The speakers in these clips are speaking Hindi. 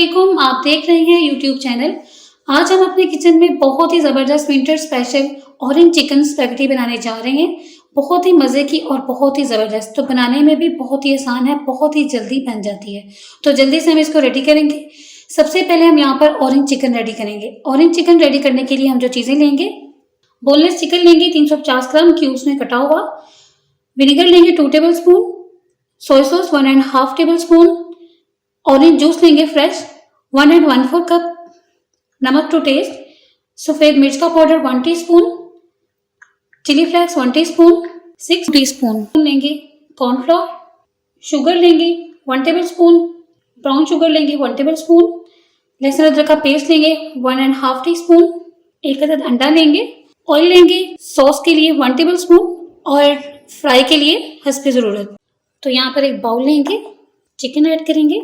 अस्सलामुअलैकुम, आप देख रहे हैं यूट्यूब चैनल। आज हम अपने किचन में बहुत ही ज़बरदस्त winter special orange chicken spaghetti बनाने जा रहे हैं। बहुत ही मज़े की और बहुत ही ज़बरदस्त, तो बनाने में भी बहुत ही आसान है, बहुत ही जल्दी बन जाती है। तो जल्दी से हम इसको रेडी करेंगे। सबसे पहले हम यहाँ पर ऑरेंज चिकन रेडी करेंगे। ऑरेंज चिकन रेडी करने के लिए हम जो चीज़ें लेंगे, बोनलेस चिकन लेंगे 350 ग्राम क्यूब्स में कटा हुआ, विनेगर लेंगे 2 tablespoon, soya sauce 1.5 tablespoon, orange juice लेंगे फ्रेश 1 कप, नमक टू टेस्ट, सफ़ेद मिर्च का powder 1 teaspoon, chilli flakes 1 teaspoon, 6 teaspoon लेंगे कॉर्नफ्लोर, शुगर लेंगे 1 टेबल स्पून, ब्राउन शुगर लेंगे 1 टेबल स्पून, लहसुन अदरक का पेस्ट लेंगे 1.5 टीस्पून, एक अदद अंडा लेंगे, ऑयल लेंगे सॉस के लिए 1 टेबल स्पून और फ्राई के लिए हस्ब ज़रूरत। तो यहाँ पर एक बाउल लेंगे, चिकन ऐड करेंगे,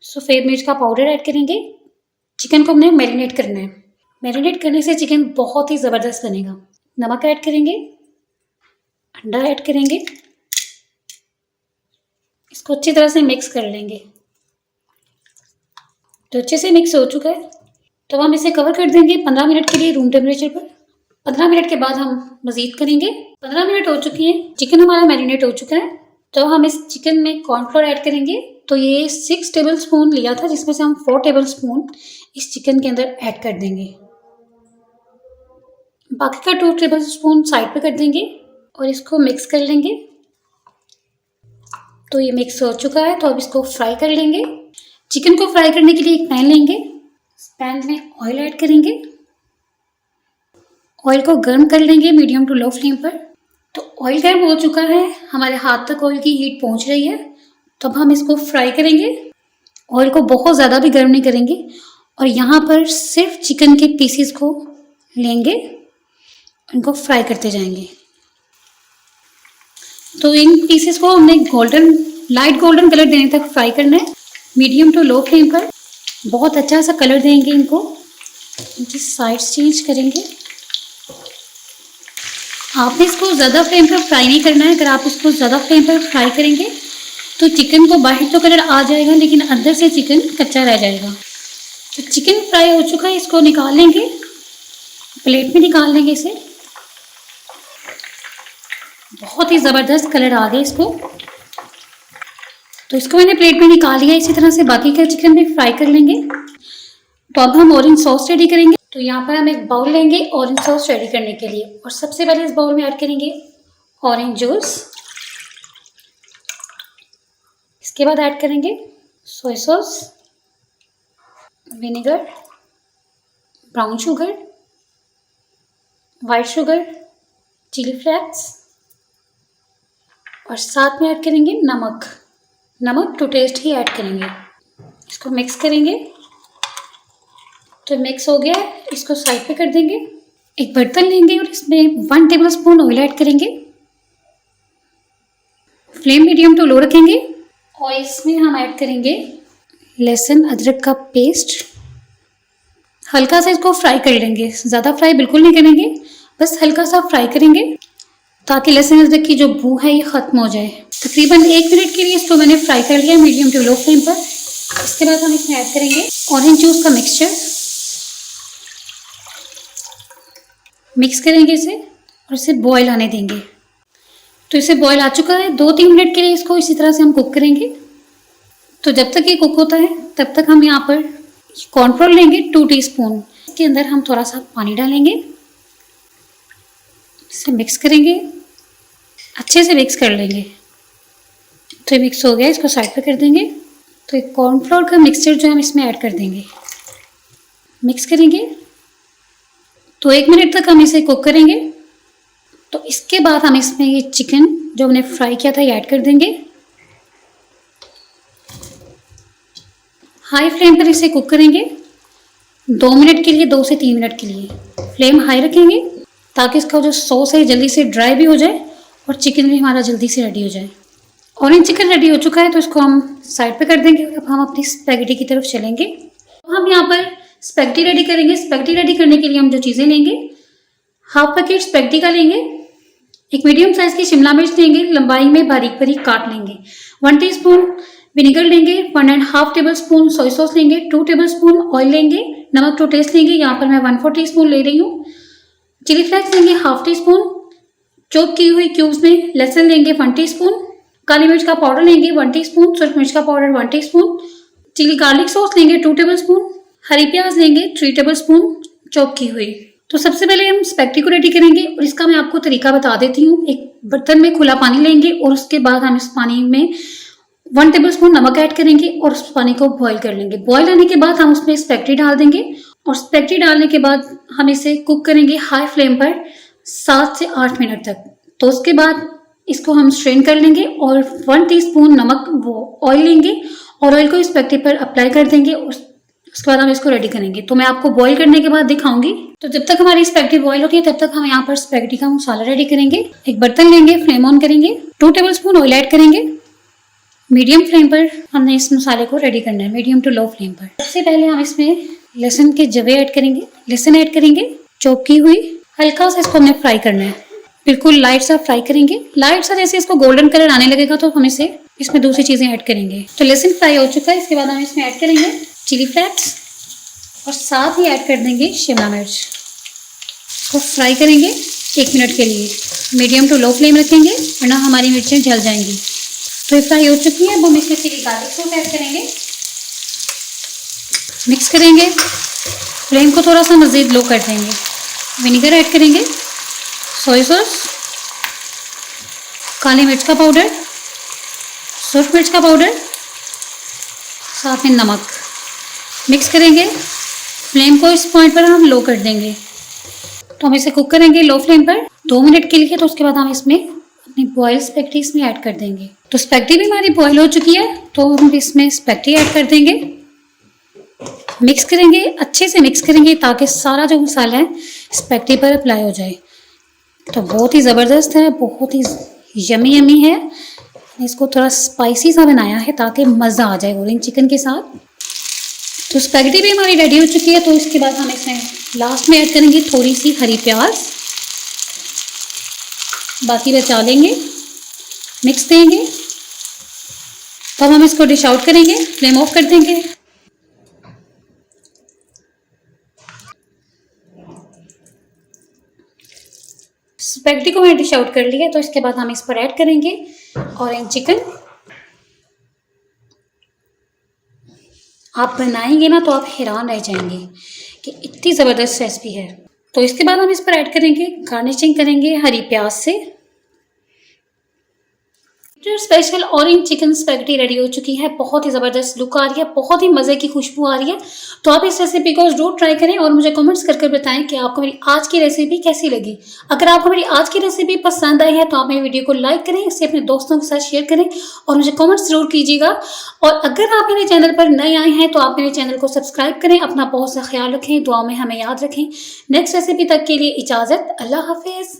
सफ़ेद मिर्च का पाउडर ऐड करेंगे। चिकन को हमने मैरिनेट करना है। मैरिनेट करने से चिकन बहुत ही ज़बरदस्त बनेगा। नमक ऐड करेंगे, अंडा ऐड करेंगे, इसको अच्छी तरह से मिक्स कर लेंगे। तो अच्छे से मिक्स हो चुका है, तो हम इसे कवर कर देंगे 15 मिनट के लिए रूम टेम्परेचर पर। 15 मिनट के बाद हम मज़ीद करेंगे। 15 मिनट हो चुकी हैं, चिकन हमारा मैरिनेट हो चुका है। तो हम इस चिकन में कॉर्नफ्लोर ऐड करेंगे। तो ये 6 टेबल स्पून लिया था, जिसमें से हम 4 टेबल स्पून इस चिकन के अंदर ऐड कर देंगे। बाकी का 2 टेबल स्पून साइड पे कर देंगे और इसको मिक्स कर लेंगे। तो ये मिक्स हो चुका है, तो अब इसको फ्राई कर लेंगे। चिकन को फ्राई करने के लिए एक पैन लेंगे, इस पैन में ऑयल ऐड करेंगे। ऑयल को गर्म कर लेंगे मीडियम टू लो फ्लेम पर। तो ऑयल गर्म हो चुका है, हमारे हाथ तक ऑयल की हीट पहुंच रही है। तो अब हम इसको फ्राई करेंगे। ऑयल को बहुत ज़्यादा भी गर्म नहीं करेंगे और यहाँ पर सिर्फ चिकन के पीसीस को लेंगे, इनको फ्राई करते जाएंगे। तो इन पीसेस को हमने लाइट गोल्डन कलर देने तक फ्राई करना है, मीडियम टू लो फ्लेम पर। बहुत अच्छा सा कलर देंगे इनको, इनकी साइड्स चेंज करेंगे। आपने इसको ज़्यादा फ्लेम पर फ्राई नहीं करना है। अगर आप इसको ज़्यादा फ्लेम पर फ्राई करेंगे तो चिकन को बाहर तो कलर आ जाएगा, लेकिन अंदर से चिकन कच्चा रह जाएगा। तो चिकन फ्राई हो चुका है, इसको निकाल लेंगे, प्लेट में निकाल लेंगे इसे। बहुत ही ज़बरदस्त कलर आ गया इसको। तो इसको मैंने प्लेट में निकाल लिया। इसी तरह से बाकी का चिकन भी फ्राई कर लेंगे। तो अब हम ऑरेंज सॉस रेडी करेंगे। तो यहाँ पर हम एक बाउल लेंगे ऑरेंज सॉस रेडी करने के लिए, और सबसे पहले इस बाउल में ऐड करेंगे ऑरेंज जूस। इसके बाद ऐड करेंगे soya sauce, vinegar, brown sugar, white sugar, chilli flakes और साथ में ऐड करेंगे नमक टू टेस्ट ही ऐड करेंगे। इसको मिक्स करेंगे। तो मिक्स हो गया है, इसको साइड पे कर देंगे। एक बर्तन लेंगे और इसमें 1 टेबल स्पून ऑयल ऐड करेंगे। फ्लेम मीडियम टू लो रखेंगे और इसमें हम ऐड करेंगे लहसुन अदरक का पेस्ट। हल्का सा इसको फ्राई कर लेंगे, ज़्यादा फ्राई बिल्कुल नहीं करेंगे, बस हल्का सा फ्राई करेंगे ताकि लहसुन अदरक की जो बू है ये ख़त्म हो जाए। तकरीबन 1 मिनट के लिए इसको मैंने फ्राई कर लिया मीडियम टू लो फ्लेम पर। इसके बाद हम इसमें ऐड करेंगे ऑरेंज जूस का मिक्सचर। मिक्स करेंगे इसे और इसे बॉयल आने देंगे। तो इसे बॉयल आ चुका है। 2-3 मिनट के लिए इसको इसी तरह से हम कुक करेंगे। तो जब तक ये कुक होता है तब तक हम यहाँ पर कॉर्नफ्लोर लेंगे 2 टीस्पून। इसके अंदर हम थोड़ा सा पानी डालेंगे, इसे मिक्स करेंगे, अच्छे से मिक्स कर लेंगे। तो ये मिक्स हो गया, इसको साइड पे कर देंगे। तो एक कॉर्नफ्लोर का मिक्सचर जो हम इसमें ऐड कर देंगे, मिक्स करेंगे। तो 1 मिनट तक हम इसे कुक करेंगे। तो इसके बाद हम इसमें ये चिकन जो हमने फ्राई किया था ये ऐड कर देंगे। हाई फ्लेम पर इसे कुक करेंगे 2 मिनट के लिए, 2 से 3 मिनट के लिए। फ्लेम हाई रखेंगे ताकि इसका जो सॉस है जल्दी से ड्राई भी हो जाए और चिकन भी हमारा जल्दी से रेडी हो जाए। ऑरेंज चिकन रेडी हो चुका है, तो इसको हम साइड पे कर देंगे। अब हम अपनी स्पैगेटी की तरफ चलेंगे। हम यहाँ पर स्पैगेटी रेडी करेंगे। स्पैगेटी रेडी करने के लिए हम जो चीज़ें लेंगे, हाफ पैकेट स्पैगेटी का लेंगे, एक मीडियम साइज़ की शिमला मिर्च लेंगे, लंबाई में बारीक बारीक काट लेंगे, 1 टीस्पून विनेगर लेंगे, 1.5 टेबल स्पून सोया सॉस लेंगे, 2 टेबल स्पून ऑयल लेंगे, नमक टू टेस्ट लेंगे, यहाँ पर मैं 1/4 टीस्पून ले रही हूँ। चिली फ्लेक्स लेंगे 1/2 टीस्पून, चॉप की हुई क्यूब्स में लहसुन लेंगे 1 टीस्पून, काली मिर्च का पाउडर लेंगे 1 टीस्पून, सूरज मिर्च का powder 1 teaspoon, chilli garlic sauce लेंगे 2 टेबल स्पून, हरी प्याज लेंगे 3 टेबल स्पून चॉप की हुई। तो सबसे पहले हम स्पैगेटी को रेडी करेंगे और इसका मैं आपको तरीका बता देती हूँ। एक बर्तन में खुला पानी लेंगे और उसके बाद हम इस पानी में 1 टेबल स्पून नमक ऐड करेंगे और उस पानी को बॉईल कर लेंगे। बॉईल आने के बाद हम उसमें स्पैगेटी डाल देंगे और स्पैगेटी डालने के बाद हम इसे कुक करेंगे हाई फ्लेम पर 7 से 8 मिनट तक। तो उसके बाद इसको हम स्ट्रेन कर लेंगे और 1 टीस्पून नमक वो ऑयल लेंगे और ऑयल को स्पैगेटी पर अप्लाई कर देंगे और उसके बाद हम इसको रेडी करेंगे। तो मैं आपको बॉईल करने के बाद दिखाऊंगी। तो जब तक हमारी स्पैगेटी बॉईल होती है तब तक हम यहाँ पर स्पैगेटी का मसाला रेडी करेंगे। एक बर्तन लेंगे, फ्लेम ऑन करेंगे, 2 टेबल स्पून ऑयल ऐड करेंगे। मीडियम फ्लेम पर हमने इस मसाले को रेडी करना है, मीडियम टू लो फ्लेम पर। सबसे पहले हम इसमें लहसुन के जवे ऐड करेंगे, लहसुन ऐड करेंगे चॉप की हुई। हल्का सा इसको हमने फ्राई करना है, बिल्कुल लाइट सा फ्राई करेंगे। लाइट सा जैसे इसको गोल्डन कलर आने लगेगा तो हम इसे इसमें दूसरी चीजें ऐड करेंगे। तो लहसुन फ्राई हो चुका है, इसके बाद हम इसमें ऐड करेंगे चिली फ्लेक्स और साथ ही ऐड कर देंगे शिमला मिर्च। इसको फ्राई करेंगे 1 मिनट के लिए, मीडियम टू लो फ्लेम रखेंगे वरना हमारी मिर्चें जल जाएंगी। तो ये फ्राई हो चुकी है। अब हम इसमें चिली गार्लिक सॉस ऐड करेंगे, मिक्स करेंगे, फ्लेम को थोड़ा सा मज़ीद लो कर देंगे। विनेगर ऐड करेंगे, सोया सॉस, काली मिर्च का पाउडर, सूरज मिर्च का पाउडर, साथ में नमक। मिक्स करेंगे, फ्लेम को इस पॉइंट पर हम लो कर देंगे। तो हम इसे कुक करेंगे लो फ्लेम पर 2 मिनट के लिए। तो उसके बाद हम इसमें अपनी बॉयल स्पैगेटी इसमें ऐड कर देंगे। तो स्पैगेटी भी हमारी बॉयल हो चुकी है तो हम इसमें स्पैगेटी ऐड कर देंगे, मिक्स करेंगे, अच्छे से मिक्स करेंगे ताकि सारा जो मसाला है स्पैगेटी पर अप्लाई हो जाए। तो बहुत ही ज़बरदस्त है, बहुत ही यमी यमी है। इसको थोड़ा स्पाइसी सा बनाया है ताकि मज़ा आ जाए ऑरेंज चिकन के साथ। तो स्पैगेटी भी हमारी रेडी हो चुकी है। तो इसके बाद हम इसमें लास्ट में ऐड करेंगे थोड़ी सी हरी प्याज, बाकी बचा लेंगे, मिक्स देंगे। तो अब हम इसको डिश आउट करेंगे, फ्लेम ऑफ कर देंगे। स्पैगेटी को मैंने डिश आउट कर लिया। तो इसके बाद हम इस पर ऐड करेंगे ऑरेंज चिकन। आप बनाएंगे ना तो आप हैरान रह जाएंगे कि इतनी ज़बरदस्त रेसिपी है। तो इसके बाद हम इस पर ऐड करेंगे, गार्निशिंग करेंगे हरी प्याज से। Special orange chicken spaghetti ready हो चुकी है। बहुत ही ज़बरदस्त लुक आ रही है, बहुत ही मज़े की खुशबू आ रही है। तो आप इस रेसिपी को जरूर ट्राई करें और मुझे कमेंट्स करके बताएं कि आपको मेरी आज की रेसिपी कैसी लगी। अगर आपको मेरी आज की रेसिपी पसंद आई है तो आप मेरी वीडियो को लाइक करें, इसे अपने दोस्तों के साथ शेयर करें और मुझे कमेंट्स जरूर कीजिएगा। और अगर आप मेरे चैनल पर नए आए हैं तो आप मेरे चैनल को सब्सक्राइब करें। अपना बहुत सा ख्याल रखें, दुआ में हमें याद रखें। नेक्स्ट रेसिपी तक के लिए इजाज़त, अल्लाह हाफिज़।